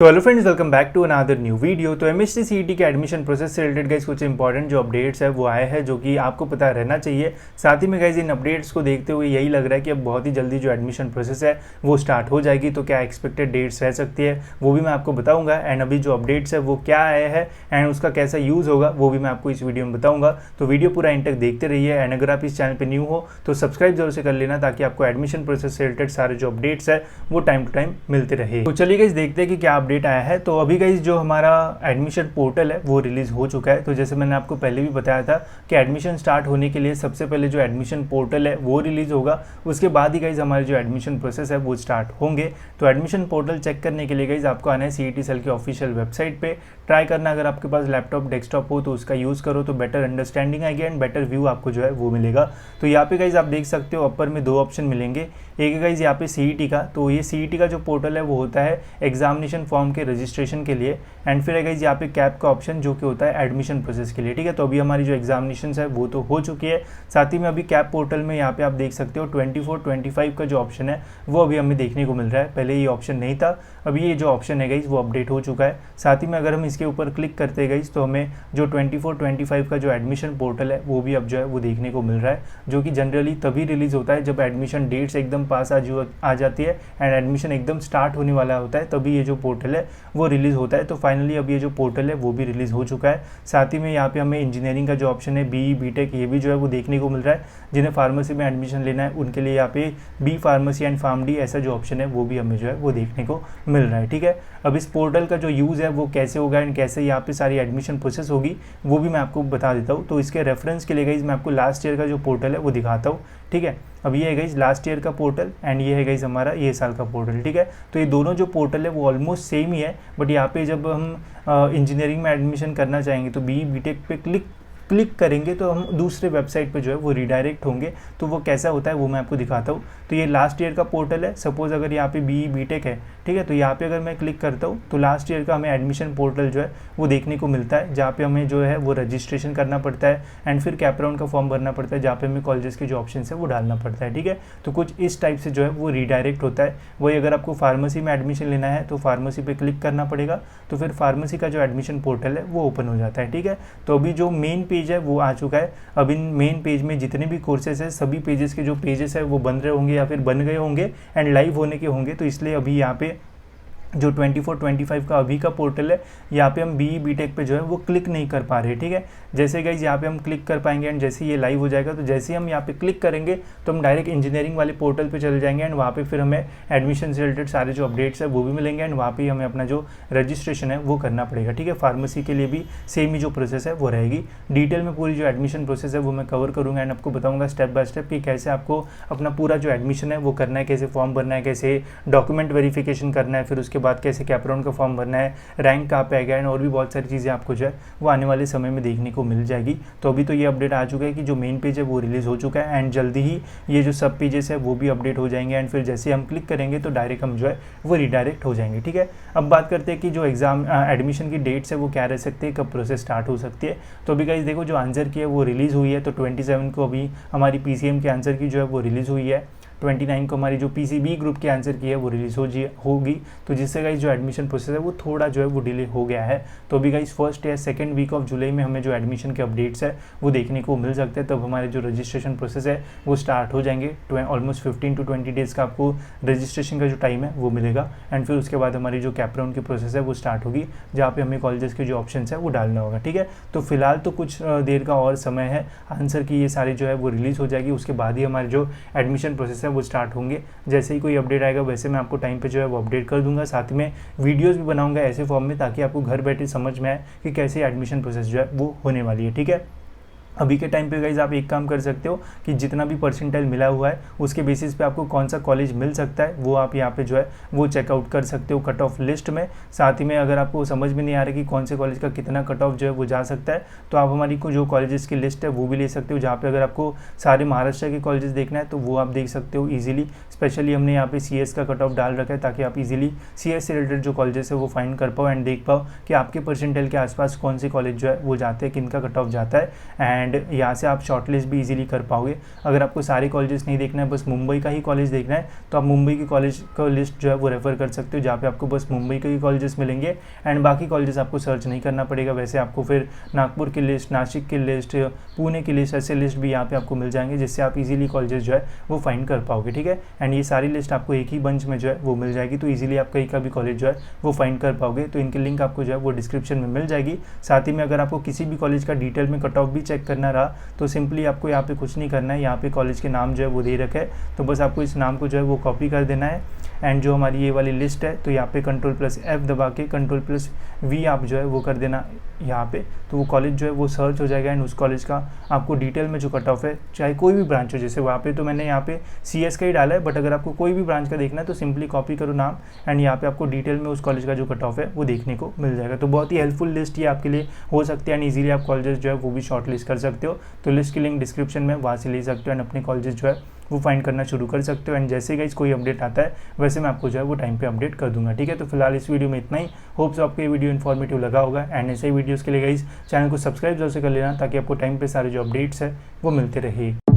तो hello friends, welcome back to another new video. तो MSc CET के admission process से रिलेटेड गाइस कुछ इंपॉर्टेंट जो अपडेट्स है वो आए हैं, जो कि आपको पता रहना चाहिए। साथ ही में गाइस इन अपडेट्स को देखते हुए यही लग रहा है कि अब बहुत ही जल्दी जो एडमिशन प्रोसेस है वो स्टार्ट हो जाएगी। तो क्या एक्सपेक्टेड डेट्स रह सकती है वो भी मैं आपको बताऊँगा, एंड अभी जो अपडेट्स है वो क्या आए हैं एंड उसका कैसा यूज़ होगा वो भी मैं आपको इस वीडियो में बताऊँगा। तो वीडियो पूरा एंड तक देखते रहिए, एंड अगर आप इस चैनल पर न्यू हो तो सब्सक्राइब जरूर से कर लेना, ताकि आपको एडमिशन प्रोसेस से रिलेटेड सारे जो अपडेट्स है वो टाइम टू टाइम मिलते रहे। तो चलिए गाइस देखते हैं कि क्या अपडेट आया है। तो अभी गाइस जो हमारा एडमिशन पोर्टल है वो रिलीज़ हो चुका है। तो जैसे मैंने आपको पहले भी बताया था कि एडमिशन स्टार्ट होने के लिए सबसे पहले जो एडमिशन पोर्टल है वो रिलीज़ होगा, उसके बाद ही गाइस हमारे जो एडमिशन प्रोसेस है वो स्टार्ट होंगे। तो एडमिशन पोर्टल चेक करने के लिए गाइस आपको आना है सीईटी सेल की ऑफिशियल वेबसाइट पे। ट्राई करना, अगर आपके पास लैपटॉप डेस्कटॉप हो तो उसका यूज़ करो, तो बेटर अंडरस्टैंडिंग आएगी एंड बेटर व्यू आपको जो है वो मिलेगा। तो यहाँ पे गाइस आप देख सकते हो अपर में दो ऑप्शन मिलेंगे। एक है गाइस यहाँ पे सीईटी का, तो ये सीईटी का जो पोर्टल है वो होता है एग्जामिनेशन फॉर्म के रजिस्ट्रेशन के लिए, एंड फिर है गाइस यहाँ पे कैप का ऑप्शन जो कि होता है एडमिशन प्रोसेस के लिए। ठीक है, तो अभी हमारी जो एग्जामिनेशन है वो तो हो चुकी है। साथ ही में अभी कैप पोर्टल में यहाँ पे आप देख सकते हो 24-25 का जो ऑप्शन है वो अभी हमें देखने को मिल रहा है। पहले ये ऑप्शन नहीं था, अभी ये जो ऑप्शन है गाइस वो अपडेट हो चुका है। साथ ही में अगर हम इसके ऊपर क्लिक करते हैं गाइस तो हमें जो 24-25 का जो एडमिशन पोर्टल है वो भी अब जो है वो देखने को मिल रहा है, जो कि जनरली तभी रिलीज़ होता है जब एडमिशन डेट्स एकदम पास आ जाती है एंड एडमिशन एकदम स्टार्ट होने वाला होता है, तभी ये जो पोर्टल है वो रिलीज़ होता है। तो फाइनली अब ये जो पोर्टल है वो भी रिलीज़ हो चुका है। साथ ही में यहाँ पे हमें इंजीनियरिंग का जो ऑप्शन है बीई बीटेक ये भी जो है वो देखने को मिल रहा है। जिन्हें फार्मेसी में एडमिशन लेना है उनके लिए यहाँ पे B pharmacy and pharm D ऐसा जो ऑप्शन है वो भी हमें जो है वो देखने को मिल रहा है। ठीक है, अब इस पोर्टल का जो यूज़ है वो कैसे होगा एंड कैसे यहाँ पे सारी एडमिशन प्रोसेस होगी वो भी मैं आपको बता देता हूँ। तो इसके रेफरेंस के लिए गाइस मैं आपको लास्ट ईयर का जो पोर्टल है वो दिखाता हूँ। ठीक है, अब ये है गाइस लास्ट ईयर का पोर्टल एंड ये है गाइस हमारा ये साल का पोर्टल। ठीक है, तो ये दोनों जो पोर्टल है वो ऑलमोस्ट सेम ही है, बट यहाँ पे जब हम इंजीनियरिंग में एडमिशन करना चाहेंगे तो बी बीटेक पे क्लिक करेंगे तो हम दूसरे वेबसाइट पे जो है वो रिडायरेक्ट होंगे। तो वो कैसा होता है वो मैं आपको दिखाता हूँ। तो ये लास्ट ईयर का पोर्टल है। सपोज़ अगर यहाँ पे बीई बीटेक है, ठीक है, तो यहाँ पे अगर मैं क्लिक करता हूँ तो लास्ट ईयर का हमें एडमिशन पोर्टल जो है वो देखने को मिलता है, जहाँ पे हमें जो है वो रजिस्ट्रेशन करना पड़ता है एंड फिर कैप राउंड का फॉर्म भरना पड़ता है, जहाँ पे हमें कॉलेजेस के जो ऑप्शन है वो डालना पड़ता है। ठीक है, तो कुछ इस टाइप से जो है वो रिडायरेक्ट होता है। वही अगर आपको फार्मेसी में एडमिशन लेना है तो फार्मेसी पे क्लिक करना पड़ेगा, तो फिर फार्मेसी का जो एडमिशन पोर्टल है वो ओपन हो जाता है। ठीक है, तो अभी जो मेन पेज है वो आ चुका है। अब इन मेन पेज में जितने भी कोर्सेज है सभी पेजेस के जो पेजेस है वो बन रहे होंगे या फिर बन गए होंगे एंड लाइव होने के होंगे। तो इसलिए अभी यहाँ पे जो 24-25 का अभी का पोर्टल है यहाँ पे हम बीई बीटेक पे जो है वो क्लिक नहीं कर पा रहे। ठीक है, जैसे गाइस यहाँ पे हम क्लिक कर पाएंगे एंड जैसे ये लाइव हो जाएगा तो जैसे ही हम यहाँ पे क्लिक करेंगे तो हम डायरेक्ट इंजीनियरिंग वाले पोर्टल पे चले जाएंगे एंड वहाँ पे फिर हमें एडमिशन से रिलेटेड सारे जो अपडेट्स है वो भी मिलेंगे एंड वहाँ पे हमें अपना जो रजिस्ट्रेशन है वो करना पड़ेगा। ठीक है, फार्मेसी के लिए भी सेम ही जो प्रोसेस है वो रहेगी। डिटेल में पूरी जो एडमिशन प्रोसेस है वो मैं कवर करूँगा एंड आपको बताऊँगा स्टेप बाय स्टेप कि कैसे आपको अपना पूरा जो एडमिशन है वो करना है, कैसे फॉर्म भरना है, कैसे डॉक्यूमेंट वेरिफिकेशन करना है, फिर उसके बाद कैसे कैप राउंड का फॉर्म भरना है, रैंक कहाँ पे आएगा एंड और भी बहुत सारी चीज़ें आपको जो है वो आने वाले समय में देखने को मिल जाएगी। तो अभी तो ये अपडेट आ चुका है कि जो मेन पेज है वो रिलीज़ हो चुका है एंड जल्दी ही ये जो सब पेजेस है वो भी अपडेट हो जाएंगे एंड फिर जैसे हम क्लिक करेंगे तो डायरेक्ट हम जो है वो रिडायरेक्ट हो जाएंगे। ठीक है, अब बात करते हैं कि जो एग्जाम एडमिशन की डेट्स है वो क्या रह सकती है, कब प्रोसेस स्टार्ट हो सकती है। तो अभी गाइस देखो जो आंसर की है वो रिलीज़ हुई है, तो 27 को अभी हमारी पीसीएम के आंसर की जो है वो रिलीज़ हुई है। 29 को हमारी जो पीसीबी ग्रुप के आंसर की है वो रिलीज़ होगी, तो जिससे गाइस जो एडमिशन प्रोसेस है वो थोड़ा जो है वो डिले हो गया है। तो अभी गाइस फर्स्ट या सेकंड वीक ऑफ जुलाई में हमें जो एडमिशन के अपडेट्स है वो देखने को मिल सकते हैं। तब हमारे जो रजिस्ट्रेशन प्रोसेस है वो स्टार्ट हो जाएंगे। ऑलमोस्ट 15 to 20 डेज़ का आपको रजिस्ट्रेशन का जो टाइम है वो मिलेगा एंड फिर उसके बाद हमारी जो कैप राउंड की प्रोसेस है वो स्टार्ट होगी, जहाँ पे हमें कॉलेजेस के जो ऑप्शन है वो डालना होगा। ठीक है, तो फिलहाल तो कुछ देर का और समय है, आंसर की ये सारी जो है वो रिलीज़ हो जाएगी, उसके बाद ही हमारे जो एडमिशन प्रोसेस है वो स्टार्ट होंगे। जैसे ही कोई अपडेट आएगा वैसे मैं आपको टाइम पे जो है वो अपडेट कर दूंगा, साथ में वीडियोस भी बनाऊंगा ऐसे फॉर्म में ताकि आपको घर बैठे समझ में आए कि कैसे एडमिशन प्रोसेस जो है वो होने वाली है। ठीक है, अभी के टाइम पे गाइज आप एक काम कर सकते हो कि जितना भी परसेंटाइल मिला हुआ है उसके बेसिस पे आपको कौन सा कॉलेज मिल सकता है वो आप यहाँ पे जो है वो चेकआउट कर सकते हो कट ऑफ लिस्ट में। साथ ही में अगर आपको समझ में नहीं आ रहा कि कौन से कॉलेज का कितना कट ऑफ जो है वो जा सकता है तो आप हमारी को जो कॉलेजेस की लिस्ट है वो भी ले सकते हो, जहाँ पे अगर आपको सारे महाराष्ट्र के कॉलेजेस देखना है तो वो आप देख सकते हो ईजिली। स्पेशली हमने यहाँ पे सीएस का कट ऑफ डाल रखा है ताकि आप इजीली सीएस से रिलेटेड जो कॉलेजेस है वो फाइंड कर पाओ एंड देख पाओ कि आपके परसेंटाइल के आसपास कौन से कॉलेज जो है वो जाते हैं, किनका कट ऑफ जाता है एंड यहाँ से आप शॉर्ट लिस्ट भी ईजिली कर पाओगे। अगर आपको सारे कॉलेजेस नहीं देखना है, बस मुंबई का ही कॉलेज देखना है, तो आप मुंबई के कॉलेज का लिस्ट जो है वो रेफ़र कर सकते हो, जहाँ पे आपको बस मुंबई के ही कॉलेजेस मिलेंगे एंड बाकी कॉलेजेस आपको सर्च नहीं करना पड़ेगा। वैसे आपको फिर नागपुर की लिस्ट, नासिक की लिस्ट, पुणे की लिस्ट, ऐसे लिस्ट भी यहाँ पे आपको मिल जाएंगे, जिससे आप इजीली कॉलेजेस जो है वो फाइंड कर पाओगे। ठीक है, एंड ये सारी लिस्ट आपको एक ही बंच में जो है वो मिल जाएगी, तो इजीली आप कहीं का भी कॉलेज जो है वो फाइंड कर पाओगे। तो इनकी लिंक आपको जो है वो डिस्क्रिप्शन में मिल जाएगी। साथ ही में अगर आपको किसी भी कॉलेज का डिटेल में कट ऑफ भी चेक करना रहा तो सिंपली आपको यहाँ पे कुछ नहीं करना है, यहाँ पे कॉलेज के नाम जो है वो दे रखा है, तो बस आपको इस नाम को जो है वो कॉपी कर देना है एंड जो हमारी ये वाली लिस्ट है तो यहाँ पे Ctrl+F दबा के Ctrl+V आप जो है वो कर देना यहाँ पे, तो वो कॉलेज जो है वो सर्च हो जाएगा एंड उस कॉलेज का आपको डिटेल में जो कट ऑफ है, चाहे कोई भी ब्रांच हो, जैसे वहाँ पे तो मैंने यहाँ पे CS का ही डाला है, बट अगर आपको कोई भी ब्रांच का देखना है तो सिंपली कॉपी करो नाम एंड यहाँ पे आपको डिटेल में उस कॉलेज का जो कट ऑफ है वो देखने को मिल जाएगा। तो बहुत ही हेल्पफुल लिस्ट ये आपके लिए हो सकती है एंड ईजिली आप कॉलेजेस जो है वो भी शॉर्ट लिस्ट कर सकते हो। तो लिस्ट की लिंक डिस्क्रिप्शन में, वहाँ से ले सकते हो एंड अपने कॉलेजेस जो है वो फाइंड करना शुरू कर सकते हो। एंड जैसे गाइस कोई अपडेट आता है वैसे मैं आपको जो है वो टाइम पे अपडेट कर दूंगा। ठीक है, तो फिलहाल इस वीडियो में इतना ही। होप्स आपको ये वीडियो इन्फॉर्मेटिव लगा होगा एंड ऐसे ही वीडियोस के लिए गाइस चैनल को सब्सक्राइब जरूर से कर लेना, ताकि आपको टाइम पे सारे जो अपडेट्स है वो मिलते रहे।